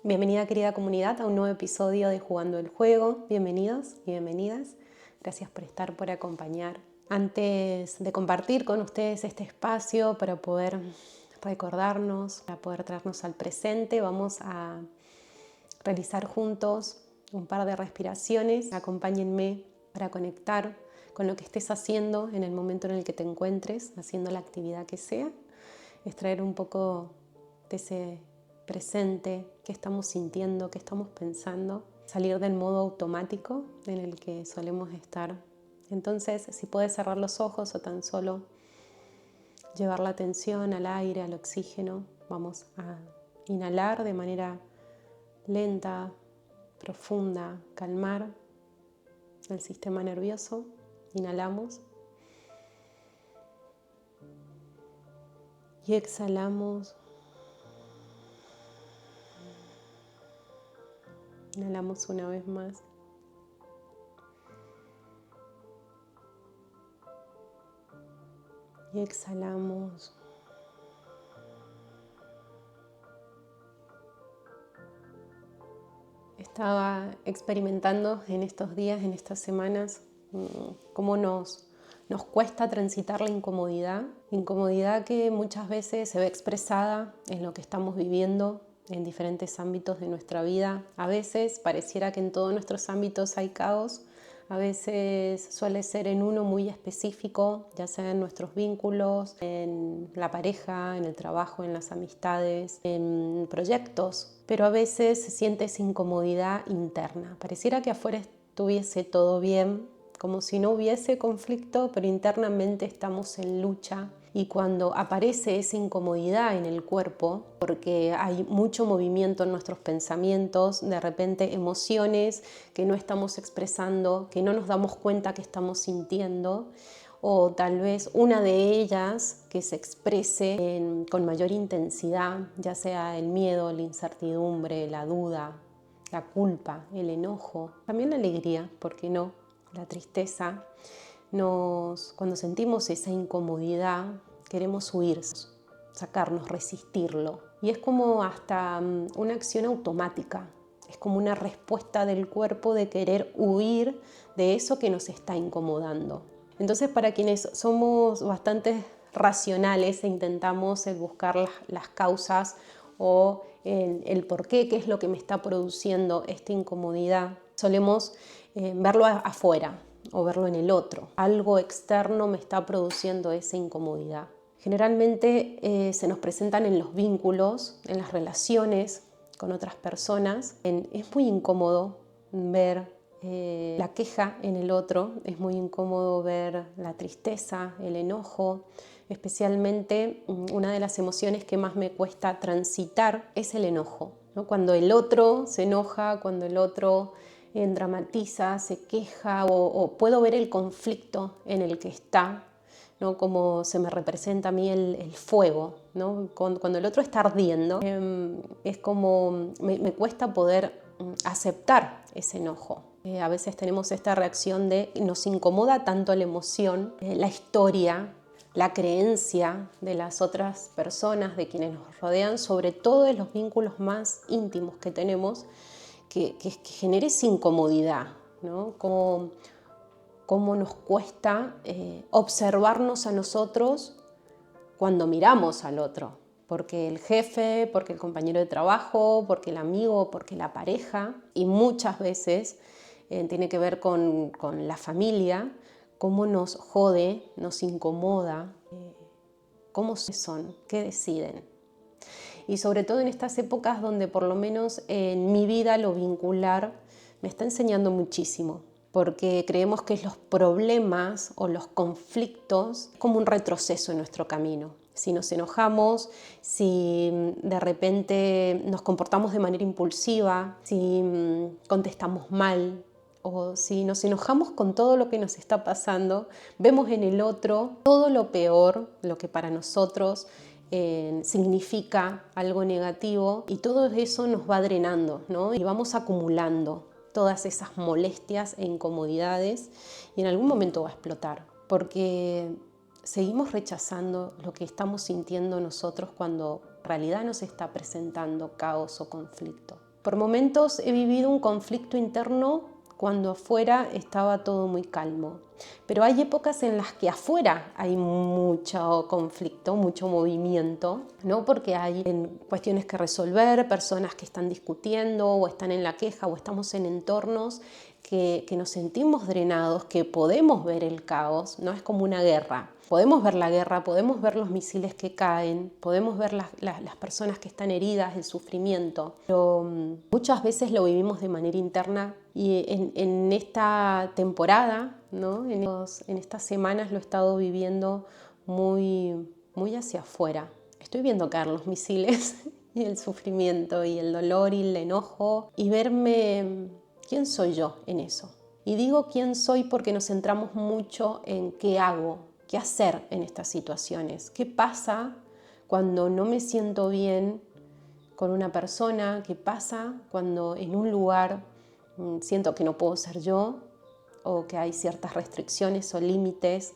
Bienvenida, querida comunidad, a un nuevo episodio de Jugando el Juego. Bienvenidos y bienvenidas. Gracias por acompañar. Antes de compartir con ustedes este espacio para poder recordarnos, para poder traernos al presente, vamos a realizar juntos un par de respiraciones. Acompáñenme para conectar con lo que estés haciendo en el momento en el que te encuentres, haciendo la actividad que sea. Extraer un poco de ese presente, qué estamos sintiendo, qué estamos pensando, salir del modo automático en el que solemos estar. Entonces, si puedes cerrar los ojos o tan solo llevar la atención al aire, al oxígeno, vamos a inhalar de manera lenta, profunda, calmar el sistema nervioso. Inhalamos y exhalamos. Inhalamos una vez más. Y exhalamos. Estaba experimentando en estos días, en estas semanas, cómo nos cuesta transitar la incomodidad que muchas veces se ve expresada en lo que estamos viviendo en diferentes ámbitos de nuestra vida. A veces pareciera que en todos nuestros ámbitos hay caos, a veces suele ser en uno muy específico, ya sea en nuestros vínculos, en la pareja, en el trabajo, en las amistades, en proyectos, pero a veces se siente esa incomodidad interna. Pareciera que afuera estuviese todo bien, como si no hubiese conflicto, pero internamente estamos en lucha. Y cuando aparece esa incomodidad en el cuerpo, porque hay mucho movimiento en nuestros pensamientos, de repente emociones que no estamos expresando, que no nos damos cuenta que estamos sintiendo, o tal vez una de ellas que se exprese con mayor intensidad, ya sea el miedo, la incertidumbre, la duda, la culpa, el enojo, también la alegría, ¿por qué no? La tristeza. Cuando sentimos esa incomodidad, queremos huir, sacarnos, resistirlo. Y es como hasta una acción automática. Es como una respuesta del cuerpo de querer huir de eso que nos está incomodando. Entonces, para quienes somos bastante racionales e intentamos buscar las causas o el por qué es lo que me está produciendo esta incomodidad, solemos verlo afuera o verlo en el otro. Algo externo me está produciendo esa incomodidad. Generalmente se nos presentan en los vínculos, en las relaciones con otras personas. Es muy incómodo ver la queja en el otro, es muy incómodo ver la tristeza, el enojo. Especialmente una de las emociones que más me cuesta transitar es el enojo, ¿no? Cuando el otro se enoja, cuando el otro dramatiza, se queja o puedo ver el conflicto en el que está, ¿no? Como se me representa a mí el fuego, ¿no? Cuando el otro está ardiendo, es como me cuesta poder aceptar ese enojo. A veces tenemos esta reacción de nos incomoda tanto la emoción, la historia, la creencia de las otras personas, de quienes nos rodean, sobre todo en los vínculos más íntimos que tenemos, que genere esa incomodidad, ¿no? Cómo nos cuesta observarnos a nosotros cuando miramos al otro. Porque el jefe, porque el compañero de trabajo, porque el amigo, porque la pareja, y muchas veces tiene que ver con la familia, cómo nos jode, nos incomoda, cómo son, qué deciden. Y sobre todo en estas épocas donde por lo menos en mi vida lo vincular me está enseñando muchísimo, porque creemos que los problemas o los conflictos es como un retroceso en nuestro camino. Si nos enojamos, si de repente nos comportamos de manera impulsiva, si contestamos mal o si nos enojamos con todo lo que nos está pasando, vemos en el otro todo lo peor, lo que para nosotros significa algo negativo, y todo eso nos va drenando, ¿no? Y vamos acumulando todas esas molestias e incomodidades y en algún momento va a explotar, porque seguimos rechazando lo que estamos sintiendo nosotros cuando en realidad nos está presentando caos o conflicto. Por momentos he vivido un conflicto interno cuando afuera estaba todo muy calmo. Pero hay épocas en las que afuera hay mucho conflicto, mucho movimiento, ¿no? Porque hay cuestiones que resolver, personas que están discutiendo o están en la queja o estamos en entornos que nos sentimos drenados, que podemos ver el caos, ¿no? Es como una guerra. Podemos ver la guerra, podemos ver los misiles que caen, podemos ver las personas que están heridas, el sufrimiento, pero muchas veces lo vivimos de manera interna y en esta temporada, ¿no? En estas semanas lo he estado viviendo muy hacia afuera. Estoy viendo caer los misiles y el sufrimiento y el dolor y el enojo y verme quién soy yo en eso. Y digo quién soy porque nos centramos mucho en qué hago, qué hacer en estas situaciones. ¿Qué pasa cuando no me siento bien con una persona? ¿Qué pasa cuando en un lugar siento que no puedo ser yo o que hay ciertas restricciones o límites?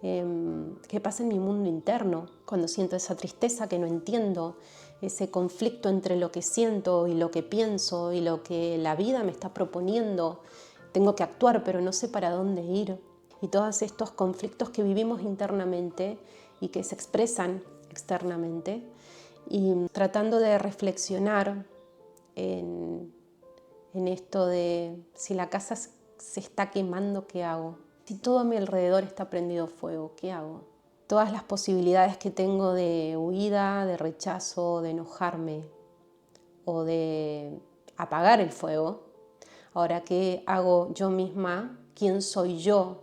¿Qué pasa en mi mundo interno cuando siento esa tristeza que no entiendo? Ese conflicto entre lo que siento y lo que pienso y lo que la vida me está proponiendo. Tengo que actuar, pero no sé para dónde ir. Y todos estos conflictos que vivimos internamente y que se expresan externamente. Y tratando de reflexionar en esto de si la casa se está quemando, ¿qué hago? Si todo a mi alrededor está prendido fuego, ¿qué hago? Todas las posibilidades que tengo de huida, de rechazo, de enojarme o de apagar el fuego. Ahora, ¿qué hago yo misma? ¿Quién soy yo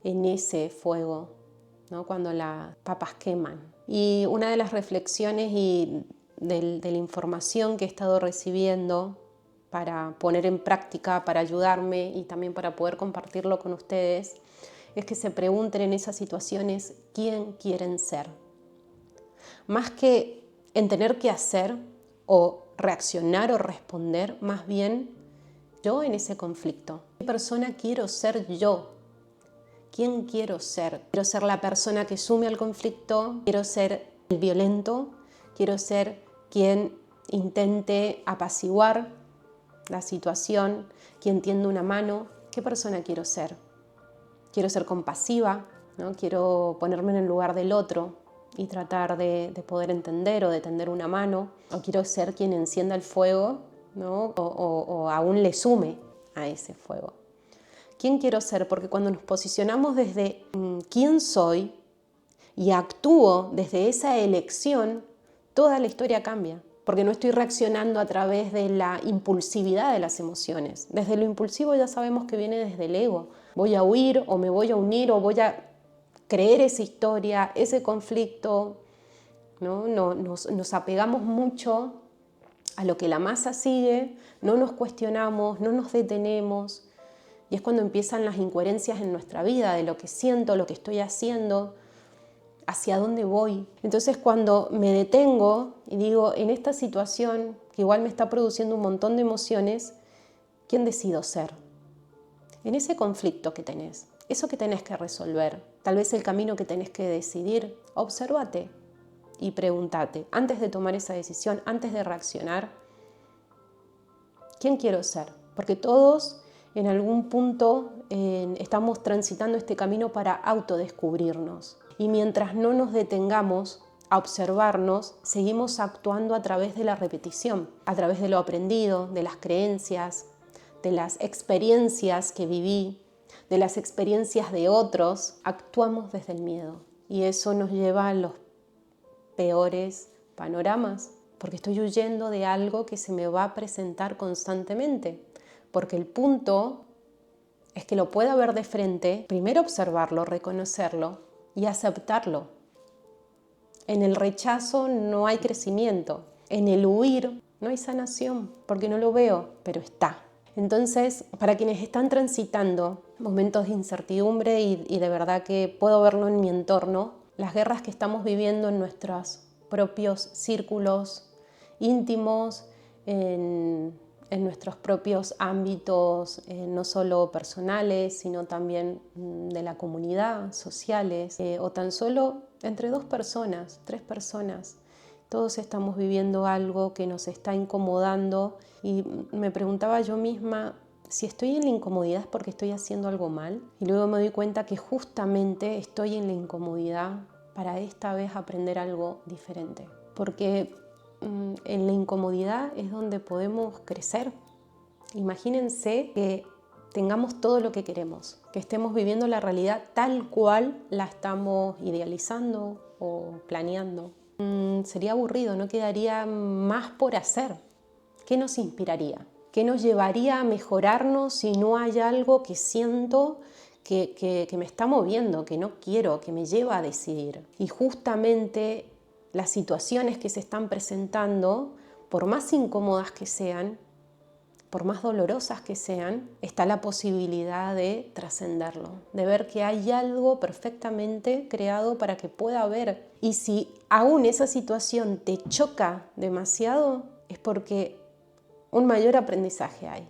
en ese fuego, ¿no? Cuando las papas queman? Y una de las reflexiones y de la información que he estado recibiendo para poner en práctica, para ayudarme y también para poder compartirlo con ustedes, es que se pregunten en esas situaciones quién quieren ser. Más que en tener que hacer o reaccionar o responder, más bien yo en ese conflicto. ¿Qué persona quiero ser yo? ¿Quién quiero ser? ¿Quiero ser la persona que sume al conflicto? ¿Quiero ser el violento? ¿Quiero ser quien intente apaciguar la situación? ¿Quien tiende una mano? ¿Qué persona quiero ser? Quiero ser compasiva, ¿no? Quiero ponerme en el lugar del otro y tratar de poder entender o de tender una mano. O quiero ser quien encienda el fuego, ¿no? o aún le sume a ese fuego. ¿Quién quiero ser? Porque cuando nos posicionamos desde quién soy y actúo desde esa elección, toda la historia cambia. Porque no estoy reaccionando a través de la impulsividad de las emociones. Desde lo impulsivo ya sabemos que viene desde el ego. Voy a huir o me voy a unir o voy a creer esa historia, ese conflicto, ¿no? Nos apegamos mucho a lo que la masa sigue, no nos cuestionamos, no nos detenemos. Y es cuando empiezan las incoherencias en nuestra vida, de lo que siento, lo que estoy haciendo, hacia dónde voy. Entonces cuando me detengo y digo, en esta situación que igual me está produciendo un montón de emociones, ¿quién decido ser? En ese conflicto que tenés, eso que tenés que resolver, tal vez el camino que tenés que decidir, obsérvate y pregúntate, antes de tomar esa decisión, antes de reaccionar, ¿quién quiero ser? Porque todos en algún punto estamos transitando este camino para autodescubrirnos. Y mientras no nos detengamos a observarnos, seguimos actuando a través de la repetición, a través de lo aprendido, de las creencias, de las experiencias que viví, de las experiencias de otros. Actuamos desde el miedo y eso nos lleva a los peores panoramas, porque estoy huyendo de algo que se me va a presentar constantemente. Porque el punto es que lo pueda ver de frente, primero observarlo, reconocerlo y aceptarlo. En el rechazo no hay crecimiento, en el huir no hay sanación, porque no lo veo, pero está. Entonces, para quienes están transitando momentos de incertidumbre y de verdad que puedo verlo en mi entorno, las guerras que estamos viviendo en nuestros propios círculos íntimos, en nuestros propios ámbitos, no solo personales, sino también de la comunidad, sociales, o tan solo entre 2 personas, 3 personas, Todos estamos viviendo algo que nos está incomodando y me preguntaba yo misma, si estoy en la incomodidad es porque estoy haciendo algo mal. Y luego me doy cuenta que justamente estoy en la incomodidad para esta vez aprender algo diferente. Porque en la incomodidad es donde podemos crecer. Imagínense que tengamos todo lo que queremos, que estemos viviendo la realidad tal cual la estamos idealizando o planeando. Sería aburrido, no quedaría más por hacer. ¿Qué nos inspiraría? ¿Qué nos llevaría a mejorarnos si no hay algo que siento que me está moviendo, que no quiero, que me lleva a decidir? Y justamente las situaciones que se están presentando, por más incómodas que sean, por más dolorosas que sean, está la posibilidad de trascenderlo, de ver que hay algo perfectamente creado para que pueda haber. Y si aún esa situación te choca demasiado, es porque un mayor aprendizaje hay.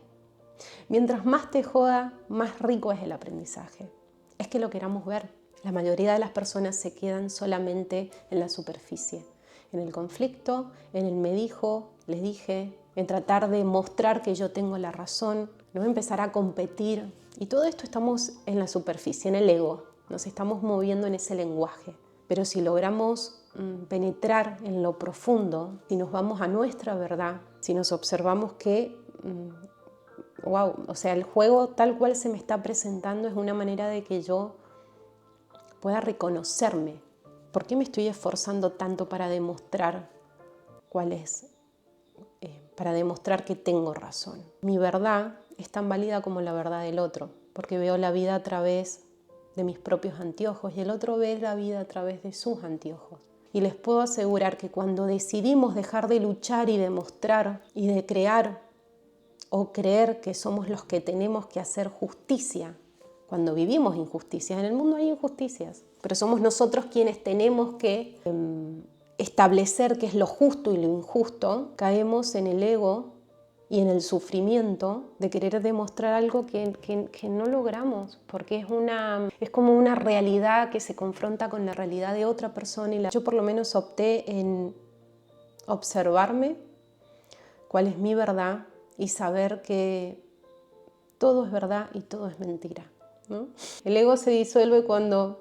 Mientras más te joda, más rico es el aprendizaje. Es que lo queramos ver. La mayoría de las personas se quedan solamente en la superficie, en el conflicto, en el me dijo, le dije, en tratar de mostrar que yo tengo la razón, no empezar a competir. Y todo esto estamos en la superficie, en el ego. Nos estamos moviendo en ese lenguaje. Pero si logramos penetrar en lo profundo, si nos vamos a nuestra verdad, si nos observamos que, wow, o sea, el juego tal cual se me está presentando es una manera de que yo pueda reconocerme. ¿Por qué me estoy esforzando tanto para demostrar cuál es? Para demostrar que tengo razón. Mi verdad es tan válida como la verdad del otro, porque veo la vida a través de mis propios anteojos y el otro ve la vida a través de sus anteojos. Y les puedo asegurar que cuando decidimos dejar de luchar y demostrar y de crear o creer que somos los que tenemos que hacer justicia, cuando vivimos injusticias, en el mundo hay injusticias, pero somos nosotros quienes tenemos que establecer qué es lo justo y lo injusto, caemos en el ego y en el sufrimiento de querer demostrar algo que no logramos, porque es como una realidad que se confronta con la realidad de otra persona. Y yo por lo menos opté en observarme cuál es mi verdad y saber que todo es verdad y todo es mentira, ¿no? El ego se disuelve cuando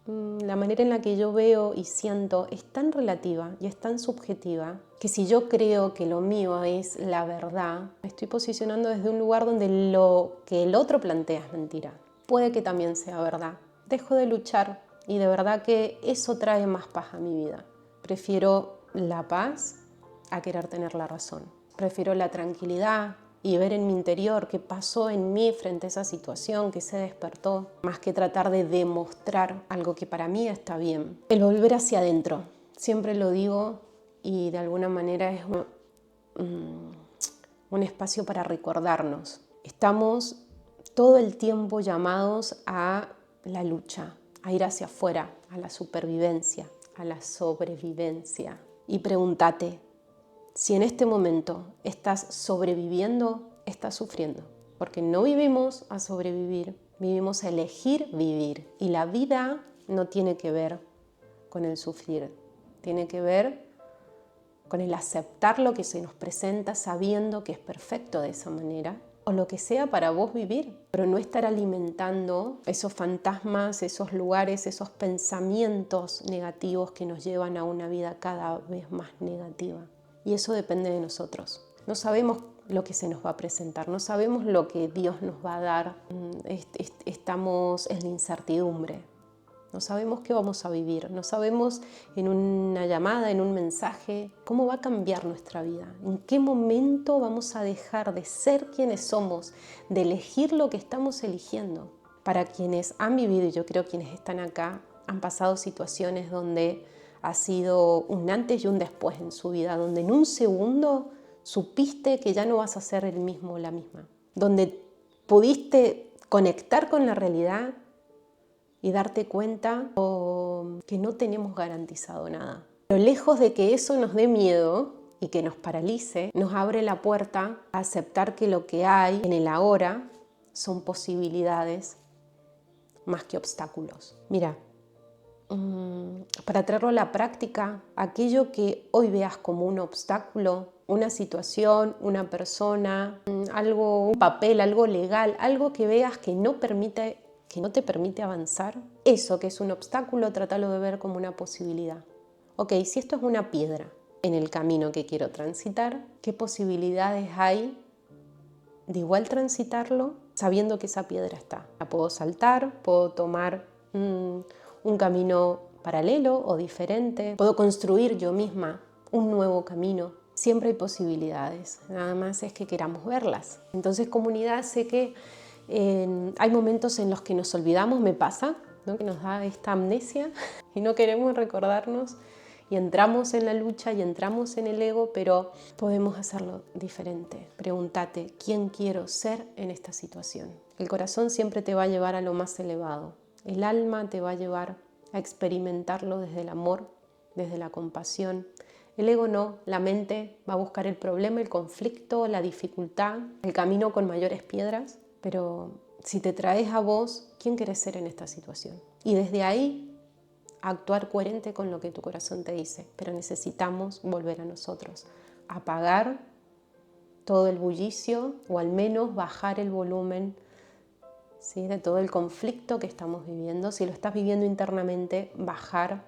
la manera en la que yo veo y siento es tan relativa y es tan subjetiva que si yo creo que lo mío es la verdad, me estoy posicionando desde un lugar donde lo que el otro plantea es mentira. Puede que también sea verdad. Dejo de luchar y de verdad que eso trae más paz a mi vida. Prefiero la paz a querer tener la razón. Prefiero la tranquilidad y ver en mi interior qué pasó en mí frente a esa situación que se despertó, más que tratar de demostrar algo que para mí está bien. El volver hacia adentro, siempre lo digo y de alguna manera es un espacio para recordarnos. Estamos todo el tiempo llamados a la lucha, a ir hacia afuera, a la supervivencia, a la sobrevivencia. Y pregúntate, si en este momento estás sobreviviendo, estás sufriendo. Porque no vivimos a sobrevivir, vivimos a elegir vivir. Y la vida no tiene que ver con el sufrir, tiene que ver con el aceptar lo que se nos presenta sabiendo que es perfecto de esa manera, o lo que sea para vos vivir, pero no estar alimentando esos fantasmas, esos lugares, esos pensamientos negativos que nos llevan a una vida cada vez más negativa. Y eso depende de nosotros. No sabemos lo que se nos va a presentar, no sabemos lo que Dios nos va a dar. Estamos en la incertidumbre. No sabemos qué vamos a vivir, no sabemos en una llamada, en un mensaje, cómo va a cambiar nuestra vida, en qué momento vamos a dejar de ser quienes somos, de elegir lo que estamos eligiendo. Para quienes han vivido, y yo creo quienes están acá, han pasado situaciones donde ha sido un antes y un después en su vida, donde en un segundo supiste que ya no vas a ser el mismo o la misma, donde pudiste conectar con la realidad y darte cuenta que no tenemos garantizado nada. Pero lejos de que eso nos dé miedo y que nos paralice, nos abre la puerta a aceptar que lo que hay en el ahora son posibilidades más que obstáculos. Mira, para traerlo a la práctica, aquello que hoy veas como un obstáculo, una situación, una persona, algo, un papel, algo legal, algo que veas que no te permite avanzar, eso que es un obstáculo, trátalo de ver como una posibilidad. Ok, si esto es una piedra en el camino que quiero transitar, ¿qué posibilidades hay de igual transitarlo sabiendo que esa piedra está? La puedo saltar, puedo tomar un camino paralelo o diferente, puedo construir yo misma un nuevo camino. Siempre hay posibilidades, nada más es que queramos verlas. Entonces, comunidad, sé que hay momentos en los que nos olvidamos, me pasa, ¿no? Que nos da esta amnesia y no queremos recordarnos y entramos en la lucha y entramos en el ego, pero podemos hacerlo diferente. Pregúntate, ¿quién quiero ser en esta situación? El corazón siempre te va a llevar a lo más elevado. El alma te va a llevar a experimentarlo desde el amor, desde la compasión. El ego no, la mente va a buscar el problema, el conflicto, la dificultad, el camino con mayores piedras. Pero si te traes a vos, ¿quién querés ser en esta situación? Y desde ahí actuar coherente con lo que tu corazón te dice. Pero necesitamos volver a nosotros, apagar todo el bullicio o al menos bajar el volumen, ¿sí?, de todo el conflicto que estamos viviendo. Si lo estás viviendo internamente, bajar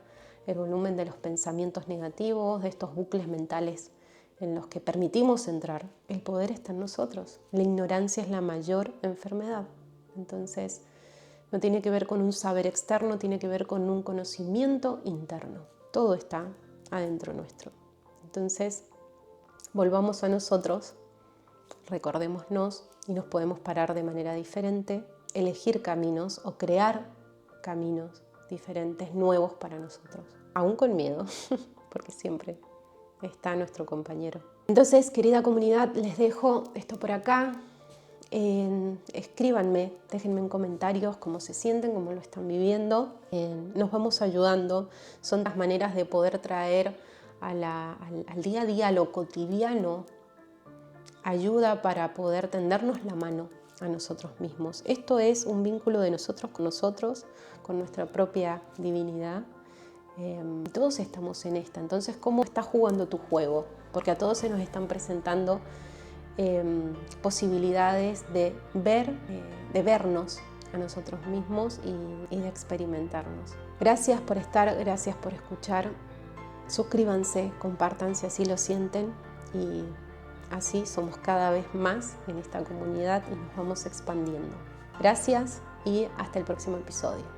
el volumen de los pensamientos negativos, de estos bucles mentales en los que permitimos entrar. El poder está en nosotros. La ignorancia es la mayor enfermedad. Entonces, no tiene que ver con un saber externo, tiene que ver con un conocimiento interno. Todo está adentro nuestro. Entonces, volvamos a nosotros, recordémonos y nos podemos parar de manera diferente, elegir caminos o crear caminos diferentes, nuevos para nosotros. Aún con miedo, porque siempre está nuestro compañero. Entonces, querida comunidad, les dejo esto por acá. Escríbanme, déjenme en comentarios cómo se sienten, cómo lo están viviendo. Nos vamos ayudando. Son las maneras de poder traer al día a día, a lo cotidiano, ayuda para poder tendernos la mano a nosotros mismos. Esto es un vínculo de nosotros, con nuestra propia divinidad. Todos estamos en esta. Entonces, ¿cómo estás jugando tu juego? Porque a todos se nos están presentando posibilidades de vernos a nosotros mismos y de experimentarnos. Gracias por estar, gracias por escuchar. Suscríbanse, compartan si así lo sienten y así somos cada vez más en esta comunidad y nos vamos expandiendo. Gracias y hasta el próximo episodio.